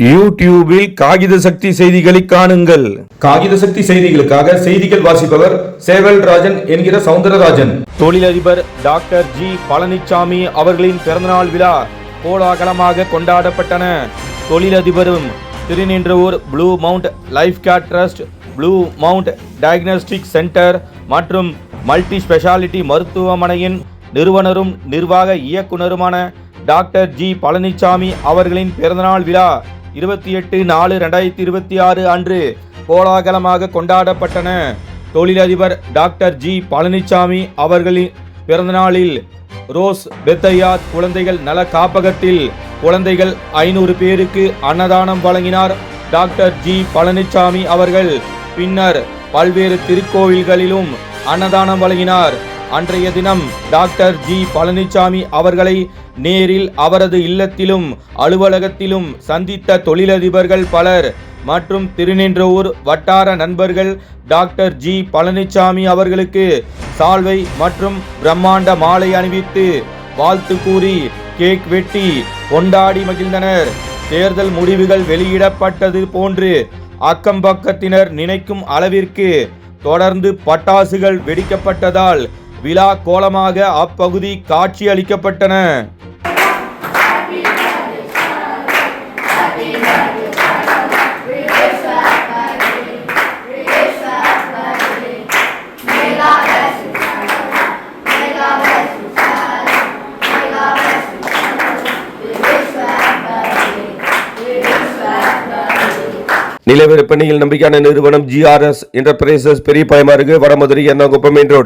யூடியூபில் காகித சக்தி செய்திகளை காணுங்கள். காகித சக்தி செய்திகளுக்காக செய்திகள் வாசிப்பவர் சேவல் ராஜன் என்கிற சவுந்தரராஜன். தொழிலதிபர் டாக்டர் ஜி பழனிசாமி அவர்களின் பிறந்தநாள் விழா கோலாகலமாக கொண்டாடப்பட்டன. தொழிலதிபரும் திருநின்றவூர் blue mount life care trust, blue mount diagnostic centre மற்றும் மல்டி ஸ்பெஷாலிட்டி மருத்துவமனையின் நிறுவனரும் நிர்வாக இயக்குனருமான டாக்டர் ஜி பழனிசாமி அவர்களின் பிறந்தநாள் விழா 28/4/2026 அன்று கோலாகலமாக கொண்டாடப்பட்டன. தொழிலதிபர் டாக்டர் ஜி பழனிசாமி அவர்களின் பிறந்தநாளில் ரோஸ் பெத்தையாத் குழந்தைகள் நல காப்பகத்தில் குழந்தைகள் 500 பேருக்கு அன்னதானம் வழங்கினார் டாக்டர் ஜி பழனிசாமி அவர்கள். பின்னர் பல்வேறு திருக்கோவில்களிலும் அன்னதானம் வழங்கினார். அன்றைய தினம் டாக்டர் ஜி பழனிசாமி அவர்களை நேரில் அவரது இல்லத்திலும் அலுவலகத்திலும் சந்தித்த தொழிலதிபர்கள் பலர் மற்றும் திருநின்றவூர் வட்டார நண்பர்கள் டாக்டர் ஜி பழனிசாமி அவர்களுக்கு சால்வை மற்றும் பிரம்மாண்ட மாலை அணிவித்து வாழ்த்து கூறி கேக் வெட்டி கொண்டாடி மகிழ்ந்தனர். தேர்தல் முடிவுகள் வெளியிடப்பட்டது போன்று அக்கம்பக்கத்தினர் நினைக்கும் அளவிற்கு தொடர்ந்து பட்டாசுகள் வெடிக்கப்பட்டதால் விழா கோலமாக அப்பகுதி காட்சியளிக்கப்பட்டன. நிலவிற்பனையில் நம்பிக்கையான நிறுவனம் GRS என்டர்பிரைசஸ், பெரிய பாயமாறு, வடமதுரை, எர்ணாகுப்பம் மெயின் ரோடு.